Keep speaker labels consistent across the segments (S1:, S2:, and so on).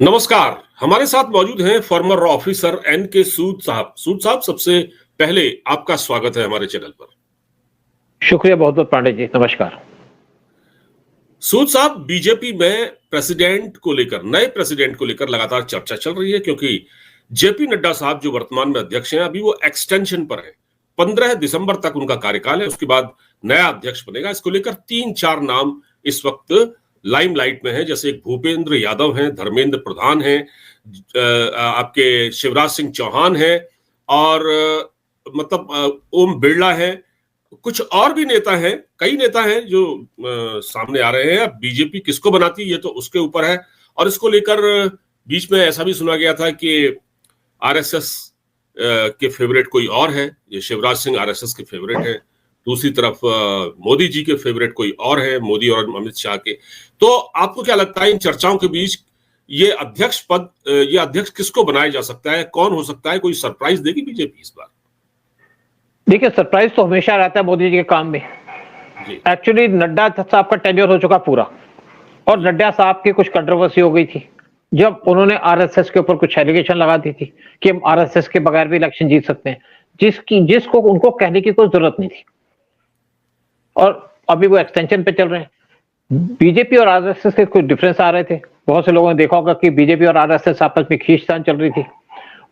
S1: नमस्कार। हमारे साथ मौजूद हैं फॉर्मर रॉ ऑफिसर एन के सूद साहब। सूद साहब, सबसे पहले आपका स्वागत है हमारे चैनल पर।
S2: शुक्रिया बहुत बहुत पांडे जी, नमस्कार।
S1: सूद साहब, बीजेपी में नए प्रेसिडेंट को लेकर लगातार चर्चा चल रही है, क्योंकि जेपी नड्डा साहब जो वर्तमान में अध्यक्ष हैं, अभी वो एक्सटेंशन पर है। 15 दिसंबर तक उनका कार्यकाल है, उसके बाद नया अध्यक्ष बनेगा। इसको लेकर 3-4 नाम इस वक्त लाइमलाइट में है, जैसे एक भूपेंद्र यादव हैं, धर्मेंद्र प्रधान हैं, आपके शिवराज सिंह चौहान हैं, और ओम बिरला है। कुछ और भी नेता हैं, कई नेता हैं जो सामने आ रहे हैं। अब बीजेपी किसको बनाती है ये तो उसके ऊपर है। और इसको लेकर बीच में ऐसा भी सुना गया था कि आरएसएस के फेवरेट कोई और है, ये शिवराज सिंह आरएसएस के फेवरेट है। दूसरी तरफ मोदी जी के फेवरेट कोई और है, मोदी और अमित शाह के। तो आपको क्या लगता है इन चर्चाओं के बीच ये अध्यक्ष किसको बनाया जा सकता है, कौन हो सकता है? कोई सरप्राइज देगी बीजेपी इस बार?
S2: देखिए, सरप्राइज तो हमेशा रहता है मोदी जी के काम में। एक्चुअली नड्डा साहब का टेन्योर हो चुका पूरा, और नड्डा साहब की कुछ कंट्रोवर्सी हो गई थी जब उन्होंने आरएसएस के ऊपर कुछ एलिगेशन लगा दी थी कि हम आरएसएस के बगैर भी इलेक्शन जीत सकते हैं, जिसको उनको कहने की कोई जरूरत नहीं थी। और अभी वो एक्सटेंशन पे चल रहे हैं। बीजेपी और आरएसएस के कुछ डिफरेंस आ रहे थे। बहुत से लोगों ने देखा होगा कि बीजेपी और आरएसएस आपस में खींचतान चल रही थी।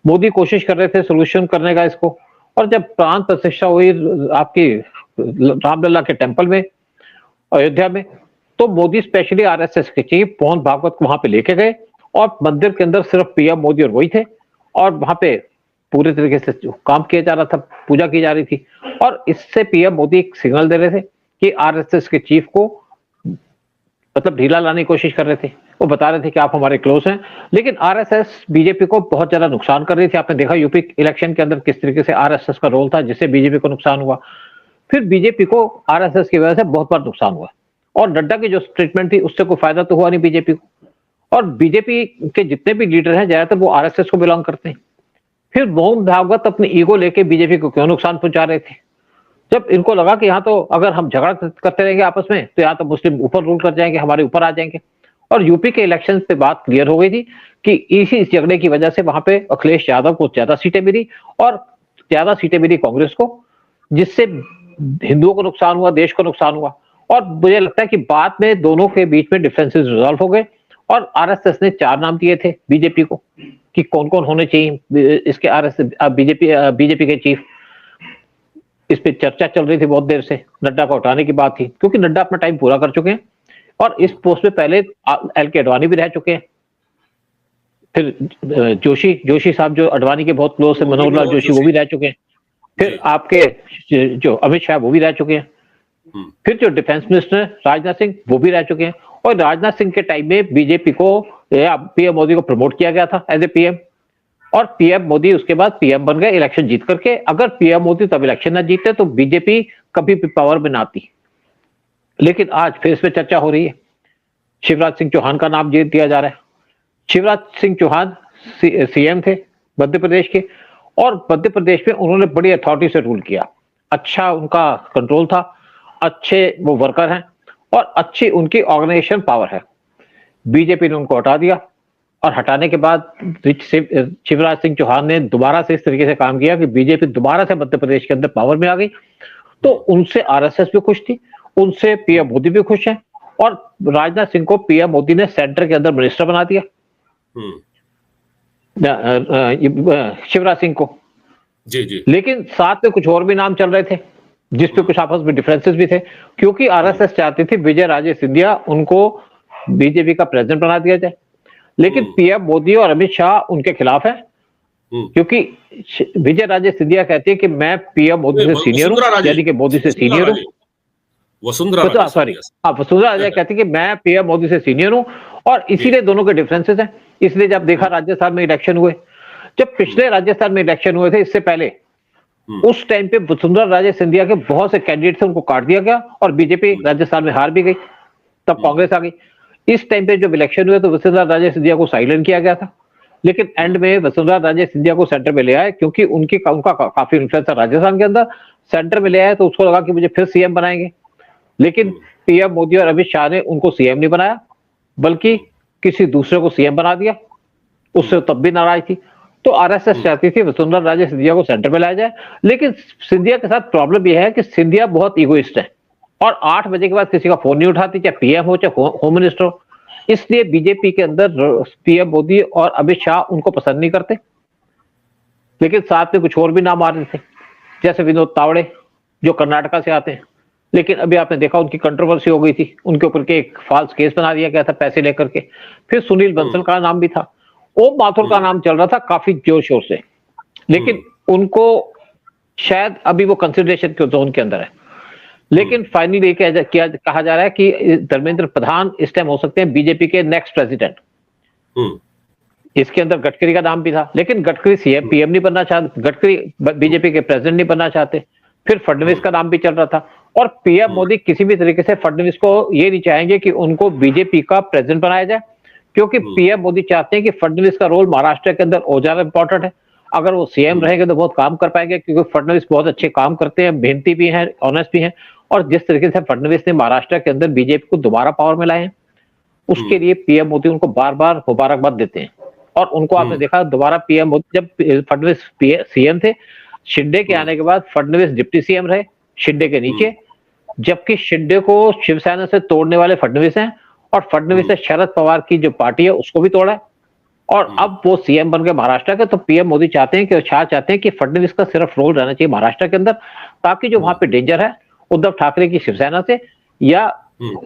S2: मोदी कोशिश कर रहे थे सोल्यूशन करने का इसको, और जब प्राण प्रतिष्ठा हुई आपकी रामलला के टेंपल में अयोध्या में, तो मोदी स्पेशली आरएसएस के चीफ मोहन भागवत को वहां पे लेके गए, और मंदिर के अंदर सिर्फ पीएम मोदी और वही थे, और वहां पे पूरे तरीके से काम किया जा रहा था, पूजा की जा रही थी। और इससे पीएम मोदी एक सिग्नल दे रहे थे कि आरएसएस के चीफ को मतलब ढीला लाने की कोशिश कर रहे थे। वो बता रहे थे कि आप हमारे क्लोज हैं, लेकिन आरएसएस बीजेपी को बहुत ज्यादा नुकसान कर रही थी। आपने देखा यूपी इलेक्शन के अंदर किस तरीके से आरएसएस का रोल था, जिससे बीजेपी को नुकसान हुआ। फिर बीजेपी को आरएसएस की वजह से बहुत बार नुकसान हुआ, और नड्डा की जो ट्रीटमेंट थी उससे कोई फायदा तो हुआ नहीं बीजेपी को। और बीजेपी के जितने भी लीडर हैं ज्यादातर वो आरएसएस को बिलोंग करते हैं। फिर मोहन भागवत अपने ईगो लेके बीजेपी को क्यों नुकसान पहुंचा रहे थे? जब इनको लगा कि यहाँ तो अगर हम झगड़ा करते रहेंगे आपस में तो यहाँ तो मुस्लिम ऊपर रूल कर जाएंगे, हमारे ऊपर आ जाएंगे। और यूपी के इलेक्शन पे बात क्लियर हो गई थी कि इसी झगड़े की वजह से वहां पे अखिलेश यादव को ज्यादा सीटें मिली, और ज्यादा सीटें मिली कांग्रेस को, जिससे हिंदुओं को नुकसान हुआ, देश को नुकसान हुआ। और मुझे लगता है कि बाद में दोनों के बीच में डिफरेंसेस रिजॉल्व हो गए, और आरएसएस ने 4 नाम दिए थे बीजेपी को कि कौन कौन होने चाहिए इसके आरएसएस बीजेपी के चीफ। इस पे चर्चा चल रही थी बहुत देर से, नड्डा को हटाने की बात थी, क्योंकि नड्डा अपना टाइम पूरा कर चुके हैं, और इस पोस्ट में पहले एल के अडवाणी भी रह चुके हैं। फिर जोशी साहब जो अडवाणी के बहुत क्लोज है, मनोहर लाल जोशी, वो भी रह चुके हैं। फिर आपके जो अमित शाह वो भी रह चुके हैं। फिर जो डिफेंस मिनिस्टर राजनाथ सिंह वो भी रह चुके हैं। और राजनाथ सिंह के टाइम में बीजेपी को पीएम मोदी को प्रमोट किया गया था एज ए पीएम, और पीएम मोदी उसके बाद पीएम बन गए इलेक्शन जीत करके। अगर पीएम मोदी तब इलेक्शन ना जीते तो बीजेपी कभी भी पावर में ना आती। लेकिन आज फिर इस पे चर्चा हो रही है, शिवराज सिंह चौहान का नाम दिया जा रहा है। शिवराज सिंह चौहान सीएम थे मध्य प्रदेश के, और मध्य प्रदेश में उन्होंने बड़ी अथॉरिटी से रूल किया। अच्छा उनका कंट्रोल था, अच्छे वो वर्कर हैं, और अच्छी उनकी ऑर्गेनाइजेशन पावर है। बीजेपी ने उनको हटा दिया, और हटाने के बाद शिवराज सिंह चौहान ने दोबारा से इस तरीके से काम किया कि बीजेपी दोबारा से मध्य प्रदेश के अंदर पावर में आ गई। तो उनसे आरएसएस भी खुश थी, उनसे पीएम मोदी भी खुश है, और राजनाथ सिंह को पीएम मोदी ने सेंटर के अंदर मिनिस्टर बना दिया, शिवराज सिंह को।
S1: जी।
S2: लेकिन साथ में कुछ और भी नाम चल रहे थे जिसपे कुछ आपस में डिफरेंसेस भी थे, क्योंकि आरएसएस चाहती थी विजय राजे सिंधिया उनको बीजेपी का प्रेसिडेंट बना दिया जाए। लेकिन पीएम मोदी और अमित शाह उनके खिलाफ है, क्योंकि विजय राजे सिंधिया कहती है कि मैं पीएम मोदी से सीनियर हूं, यानी कि मोदी से सीनियर हूं। वसुंधरा राजे कहती है कि मैं पीएम मोदी से सीनियर हूं, और इसीलिए दोनों के डिफरेंसेस हैं। इसलिए जब देखा राजस्थान में इलेक्शन हुए, जब पिछले राजस्थान में इलेक्शन हुए थे इससे पहले, उस टाइम पे वसुंधरा राजे सिंधिया के बहुत से कैंडिडेट थे, उनको काट दिया गया, और बीजेपी राजस्थान में हार भी गई। तब कांग्रेस आ गई। इस टाइम पे जब इलेक्शन हुए तो वसुंधरा राजे सिंधिया को साइलेंट किया गया था, लेकिन एंड में वसुंधरा राजे सिंधिया को सेंटर में ले आए, क्योंकि उनका काफी इन्फ्लुएंस था राजस्थान के अंदर। सेंटर में ले आए तो उसको लगा कि मुझे फिर सीएम बनाएंगे, लेकिन पीएम मोदी और अमित शाह ने उनको सीएम नहीं बनाया, बल्कि किसी दूसरे को सीएम बना दिया, उससे तब भी नाराज थी। तो आरएसएस चाहती थी वसुंधरा राजे सिंधिया को सेंटर में लाया जाए, लेकिन सिंधिया के साथ प्रॉब्लम यह है कि सिंधिया बहुत इगोइस्ट है और 8 बजे के बाद किसी का फोन नहीं उठाती, चाहे पीएम हो चाहे होम मिनिस्टर हो। इसलिए बीजेपी के अंदर पीएम मोदी और अमित शाह उनको पसंद नहीं करते, लेकिन साथ में कुछ और भी नाम आ रहे थे, जैसे विनोद तावड़े जो कर्नाटका से आते हैं। लेकिन अभी आपने देखा उनकी कंट्रोवर्सी हो गई थी, उनके ऊपर के एक फॉल्स केस बना दिया गया था पैसे लेकर के। फिर सुनील बंसल का नाम भी था, ओम माथुर का नाम चल रहा था काफी जोर शोर से, लेकिन उनको शायद अभी वो कंसिडरेशन के जोन के अंदर है। लेकिन फाइनली कहा जा रहा है कि धर्मेंद्र प्रधान इस टाइम हो सकते हैं बीजेपी के नेक्स्ट प्रेसिडेंट। इसके अंदर गडकरी का नाम भी था, लेकिन गडकरी सीएम पीएम नहीं बनना चाहते, गडकरी बीजेपी के प्रेसिडेंट नहीं बनना चाहते। फिर फडणवीस का नाम भी चल रहा था, और पीएम मोदी किसी भी तरीके से फडणवीस को ये नहीं चाहेंगे कि उनको बीजेपी का प्रेसिडेंट बनाया जाए, क्योंकि पीएम मोदी चाहते हैं कि फडणवीस का रोल महाराष्ट्र के अंदर और ज्यादा इंपॉर्टेंट है। अगर वो सीएम रहेंगे तो बहुत काम कर पाएंगे, क्योंकि फडणवीस बहुत अच्छे काम करते हैं, मेहनती भी हैं, ऑनेस्ट भी हैं। और जिस तरीके से फडणवीस ने महाराष्ट्र के अंदर बीजेपी को दोबारा पावर में लाए हैं, उसके लिए पीएम मोदी उनको बार बार मुबारकबाद देते हैं। और उनको आपने देखा दोबारा पीएम मोदी, जब फडणवीस सीएम थे, शिंदे के आने के बाद फडणवीस डिप्टी सीएम रहे शिंदे के नीचे, जबकि शिंदे को शिवसेना से तोड़ने वाले फडणवीस हैं, और फडणवीस ने शरद पवार की जो पार्टी है उसको भी तोड़ा है, और अब वो सीएम बन गए महाराष्ट्र के। तो पीएम मोदी चाहते हैं कि शाह चाहते हैं कि फडणवीस का सिर्फ रोल रहना चाहिए महाराष्ट्र के अंदर, ताकि जो वहां पे डेंजर है उद्धव ठाकरे की शिवसेना से या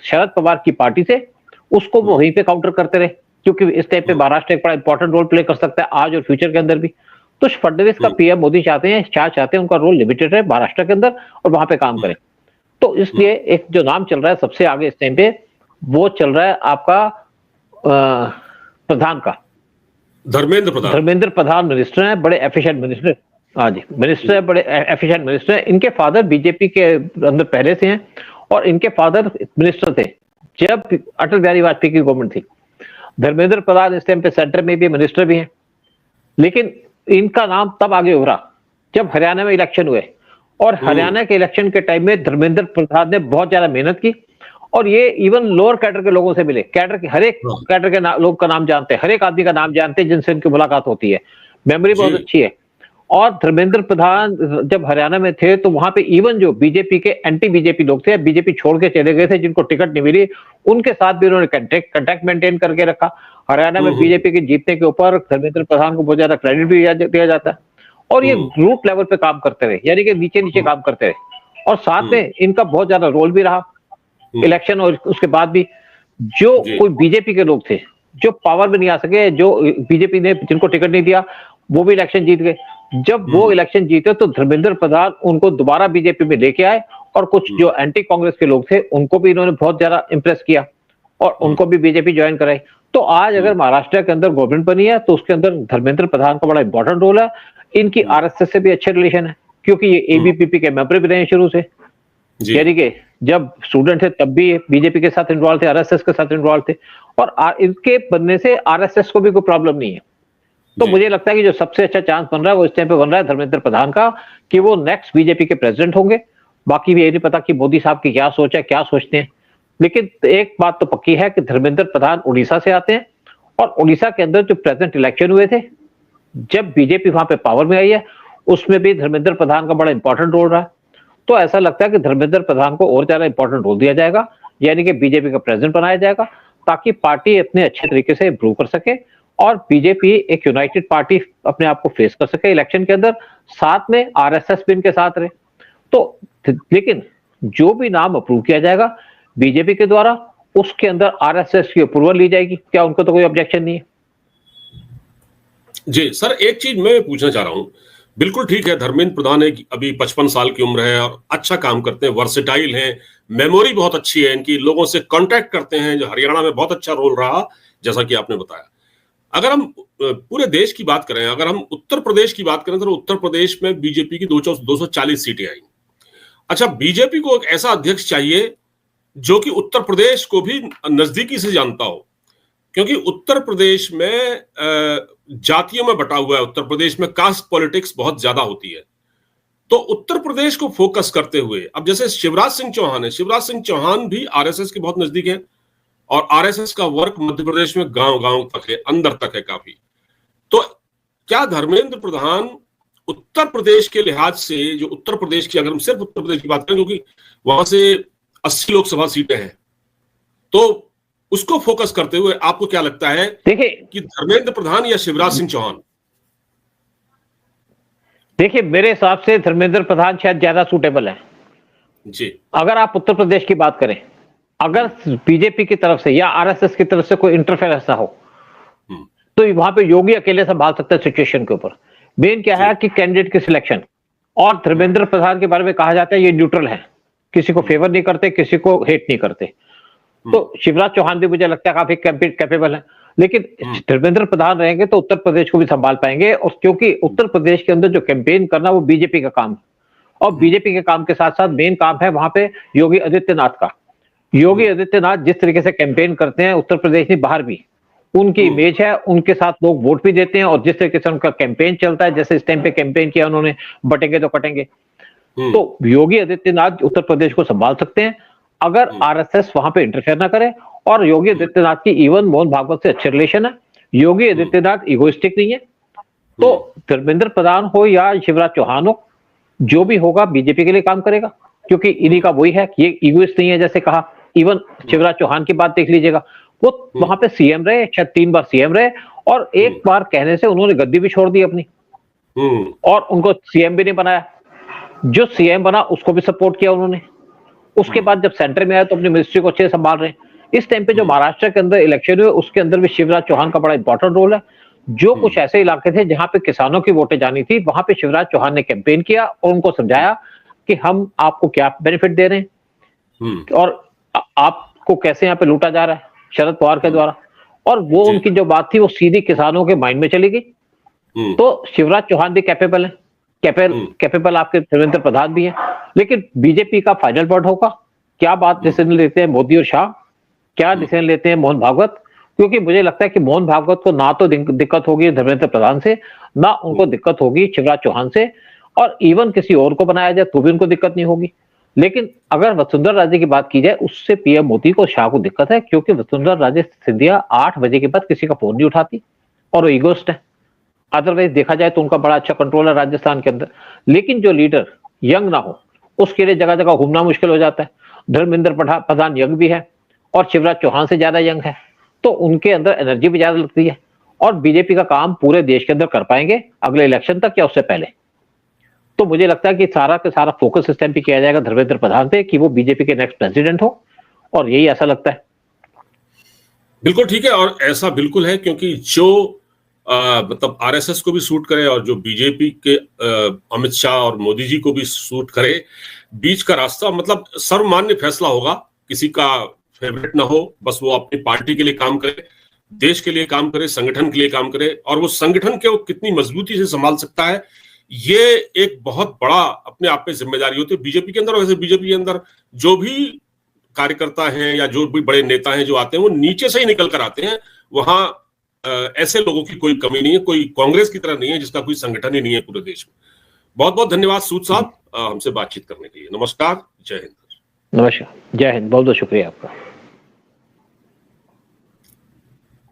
S2: शरद पवार की पार्टी से, उसको वो वहीं पे काउंटर करते रहे, क्योंकि इस टाइप पे महाराष्ट्र एक बड़ा इंपॉर्टेंट रोल प्ले कर सकता है आज और फ्यूचर के अंदर भी। तो फडणवीस का पीएम मोदी चाहते हैं, शाह चाहते हैं उनका रोल लिमिटेड रहे महाराष्ट्र के अंदर और वहां पे काम करें। तो इसलिए एक जो नाम चल रहा है सबसे आगे इस टाइम पे, वो चल रहा है आपका प्रधान का, धर्मेंद्र प्रधान मिनिस्टर है, बड़े एफिशिएंट मिनिस्टर। हाँ जी, मिनिस्टर है, बड़े एफिशिएंट मिनिस्टर है। इनके फादर बीजेपी के अंदर पहले से हैं, और इनके फादर मिनिस्टर थे जब अटल बिहारी वाजपेयी की गवर्नमेंट थी। धर्मेंद्र प्रधान इस टाइम पे सेंटर में भी मिनिस्टर भी हैं, लेकिन इनका नाम तब आगे उभरा जब हरियाणा में इलेक्शन हुए, और हरियाणा के इलेक्शन के टाइम में धर्मेंद्र प्रधान ने बहुत ज्यादा मेहनत की, और ये इवन लोअर कैडर के लोगों से मिले, कैडर के हर एक कैडर के लोग का नाम जानते हैं, हर एक आदमी का नाम जानते हैं जिनसे इनकी मुलाकात होती है, मेमोरी बहुत अच्छी है। और धर्मेंद्र प्रधान जब हरियाणा में थे तो वहां पे इवन जो बीजेपी के एंटी बीजेपी लोग थे, बीजेपी छोड़ के चले गए थे, जिनको टिकट नहीं मिली, उनके साथ भी उन्होंने कांटेक्ट मेंटेन करके रखा। हरियाणा में बीजेपी के जीतने के ऊपर धर्मेंद्र प्रधान को बहुत ज्यादा क्रेडिट भी दिया जाता है, और ये रूट लेवल पे काम करते रहे, यानी कि नीचे नीचे काम करते रहे, और साथ में इनका बहुत ज्यादा रोल भी रहा इलेक्शन और उसके बाद भी। जो कोई बीजेपी के लोग थे जो पावर में नहीं आ सके, जो बीजेपी ने जिनको टिकट नहीं दिया, वो भी इलेक्शन जीत गए। जब वो इलेक्शन जीते तो धर्मेंद्र प्रधान उनको दोबारा बीजेपी में लेके आए, और कुछ जो एंटी कांग्रेस के लोग थे उनको भी इन्होंने बहुत ज्यादा इंप्रेस किया, और उनको भी बीजेपी ज्वाइन कराई। तो आज अगर महाराष्ट्र के अंदर गवर्नमेंट बनी है तो उसके अंदर धर्मेंद्र प्रधान का बड़ा इंपॉर्टेंट रोल है। इनकी आरएसएस से भी अच्छे रिलेशन है, क्योंकि ये एबीपीपी के मेंबर भी रहे शुरू से, यानी कि जब स्टूडेंट थे तब भी बीजेपी के साथ इन्वॉल्व थे, आरएसएस के साथ इन्वॉल्व थे, और इनके बनने से आरएसएस को भी कोई प्रॉब्लम नहीं है। तो मुझे लगता है कि जो सबसे अच्छा चांस बन रहा है वो इस टाइम पे बन रहा है धर्मेंद्र प्रधान का, कि वो नेक्स्ट बीजेपी के प्रेसिडेंट होंगे। बाकी भी ये नहीं पता कि मोदी साहब की क्या सोच है, क्या सोचते हैं, लेकिन एक बात तो पक्की है कि धर्मेंद्र प्रधान उड़ीसा से आते हैं, और उड़ीसा के अंदर जो प्रेसिडेंट इलेक्शन हुए थे, जब बीजेपी वहां पे पावर में आई है, उसमें भी धर्मेंद्र प्रधान का बड़ा इंपॉर्टेंट रोल रहा। तो ऐसा लगता है कि धर्मेंद्र प्रधान को और ज्यादा इंपॉर्टेंट रोल दिया जाएगा, यानी कि बीजेपी का प्रेसिडेंट बनाया जाएगा, ताकि पार्टी इतने अच्छे तरीके से इंप्रूव कर सके, और बीजेपी एक यूनाइटेड पार्टी अपने आप को फेस कर सके इलेक्शन के अंदर, साथ में आरएसएस भी इनके साथ रहे। तो लेकिन जो भी नाम अप्रूव किया जाएगा बीजेपी के द्वारा, उसके अंदर आरएसएस की अप्रूवल ली जाएगी, क्या उनको तो कोई ऑब्जेक्शन नहीं है?
S1: जी सर, एक चीज मैं पूछना चाह रहा हूं। बिल्कुल ठीक है, धर्मेंद्र प्रधान अभी 55 साल की उम्र है और अच्छा काम करते हैं, वर्सेटाइल हैं, मेमोरी बहुत अच्छी है इनकी, लोगों से कांटेक्ट करते हैं, जो हरियाणा में बहुत अच्छा रोल रहा जैसा कि आपने बताया। अगर हम पूरे देश की बात करें, अगर हम उत्तर प्रदेश की बात करें तो उत्तर प्रदेश में बीजेपी की 240 सीटें आई। अच्छा, बीजेपी को एक ऐसा अध्यक्ष चाहिए जो कि उत्तर प्रदेश को भी नजदीकी से जानता हो, क्योंकि उत्तर प्रदेश में जातियों में बटा हुआ है, उत्तर प्रदेश में कास्ट पॉलिटिक्स बहुत ज्यादा होती है। तो उत्तर प्रदेश को फोकस करते हुए अब जैसे शिवराज सिंह चौहान है, शिवराज सिंह चौहान भी आरएसएस के बहुत नजदीक है, और आरएसएस का वर्क मध्य प्रदेश में गांव गांव तक है, अंदर तक है काफी। तो क्या धर्मेंद्र प्रधान उत्तर प्रदेश के लिहाज से, जो उत्तर प्रदेश की, अगर हम सिर्फ उत्तर प्रदेश की बात करें, क्योंकि वहां से 80 लोकसभा सीटें हैं, तो उसको फोकस करते हुए आपको क्या लगता है
S2: देखिए
S1: कि धर्मेंद्र प्रधान या शिवराज सिंह चौहान?
S2: देखिए, मेरे हिसाब से धर्मेंद्र प्रधान शायद ज्यादा सूटेबल है
S1: जी।
S2: अगर आप उत्तर प्रदेश की बात करें। अगर बीजेपी की तरफ से या आरएसएस की तरफ से कोई इंटरफेरेंस ना हो, तो वहां पे योगी अकेले संभाल सकते हैं सिचुएशन के ऊपर। मेन क्या है कि कैंडिडेट की सिलेक्शन, और धर्मेंद्र प्रधान के बारे में कहा जाता है ये न्यूट्रल है, किसी को फेवर नहीं करते, किसी को हेट नहीं करते। तो शिवराज चौहान भी मुझे लगता है काफी कैपेबल है, लेकिन धर्मेंद्र प्रधान रहेंगे तो उत्तर प्रदेश को भी संभाल पाएंगे। और क्योंकि उत्तर प्रदेश के अंदर जो कैंपेन करना वो बीजेपी का काम है, और बीजेपी के काम के साथ साथ मेन काम है वहां पे योगी आदित्यनाथ का। योगी आदित्यनाथ जिस तरीके से कैंपेन करते हैं उत्तर प्रदेश में बाहर भी, उनकी इमेज है, उनके साथ लोग वोट भी देते हैं, और जिस तरीके से उनका कैंपेन चलता है, जैसे इस टाइम पे कैंपेन किया उन्होंने, बटेंगे तो कटेंगे, तो योगी आदित्यनाथ उत्तर प्रदेश को संभाल सकते हैं अगर आरएसएस वहां पे इंटरफेयर ना करे। और योगी आदित्यनाथ की इवन मोहन भागवत से अच्छे रिलेशन है, योगी आदित्यनाथ इगोइस्टिक नहीं है। तो धर्मेंद्र प्रधान हो या शिवराज चौहान हो, जो भी होगा बीजेपी के लिए काम करेगा, क्योंकि इन्हीं का वही है, ये इगोइस्ट नहीं है। जैसे कहा, इवन शिवराज चौहान की बात देख लीजिएगा, वो वहां पे सीएम रहे, शायद 3 बार सीएम रहे, और एक बार कहने से उन्होंने गद्दी भी छोड़ दी अपनी, और उनको सीएम भी नहीं बनाया। जो सीएम बना उसको भी सपोर्ट किया उन्होंने। उसके बाद जब सेंटर में आया तो अपनी मिनिस्ट्री को अच्छे से संभाल रहे हैं। इस टाइम पे जो महाराष्ट्र के अंदर इलेक्शन हुए, उसके अंदर भी शिवराज चौहान का बड़ा इंपॉर्टेंट रोल है। जो कुछ ऐसे इलाके थे जहां पे किसानों की वोटें जानी थी, वहां पे शिवराज चौहान ने कैंपेन किया और उनको समझाया कि हम आपको क्या बेनिफिट दे रहे हैं और आपको कैसे यहाँ पे लूटा जा रहा है शरद पवार के द्वारा। और वो उनकी जो बात थी वो सीधी किसानों के माइंड में चली गई। तो शिवराज चौहान भी कैपेबल है, कैपेबल आपके धर्मेंद्र प्रधान भी है। लेकिन बीजेपी का फाइनल वर्ड होगा, क्या बात डिसीजन लेते हैं मोदी और शाह, क्या डिसीजन लेते हैं मोहन भागवत। क्योंकि मुझे लगता है कि मोहन भागवत को ना तो दिक्कत होगी धर्मेंद्र प्रधान से, ना उनको दिक्कत होगी शिवराज चौहान से, और इवन किसी और को बनाया जाए तो भी उनको दिक्कत नहीं होगी। लेकिन अगर वसुंधरा राजे की बात की जाए, उससे पीएम मोदी को शाह को दिक्कत है, क्योंकि वसुंधरा राजे सिंधिया 8 बजे के बाद किसी का फोन नहीं उठाती और वो ईगोइस्ट है। अदरवाइज देखा जाए तो उनका बड़ा अच्छा कंट्रोल है राजस्थान के अंदर। लेकिन जो लीडर यंग ना हो, उसके लिए जगह जगह घूमना मुश्किल हो जाता है। धर्मेंद्र प्रधान यंग भी है और शिवराज चौहान से ज्यादा यंग है, तो उनके अंदर एनर्जी भी ज्यादा लगती है, और बीजेपी का काम पूरे देश के अंदर कर पाएंगे अगले इलेक्शन तक या उससे पहले। तो मुझे लगता है कि सारा का सारा फोकस इस टाइम पे किया जाएगा धर्मेंद्र प्रधान पे कि वो बीजेपी के नेक्स्ट प्रेसिडेंट हो, और यही ऐसा लगता है।
S1: बिल्कुल ठीक है, और ऐसा बिल्कुल है, क्योंकि जो मतलब आरएसएस को भी सूट करे और जो बीजेपी के अमित शाह और मोदी जी को भी सूट करे, बीच का रास्ता मतलब सर्वमान्य फैसला होगा। किसी का फेवरेट ना हो, बस वो अपनी पार्टी के लिए काम करे, देश के लिए काम करे, संगठन के लिए काम करे, और वो संगठन के वो कितनी मजबूती से संभाल सकता है, ये एक बहुत बड़ा अपने आप में जिम्मेदारी होती है बीजेपी के अंदर। वैसे बीजेपी के अंदर जो भी कार्यकर्ता हैं या जो भी बड़े नेता हैं जो आते हैं, वो नीचे से ही निकल कर आते हैं। वहां ऐसे लोगों की कोई कमी नहीं है, कोई कांग्रेस की तरह नहीं है जिसका कोई संगठन ही नहीं है पूरे देश में। बहुत बहुत धन्यवाद सूद साहब हमसे बातचीत करने के लिए। नमस्कार, जय हिंद।
S2: नमस्कार, जय हिंद, बहुत बहुत शुक्रिया आपका।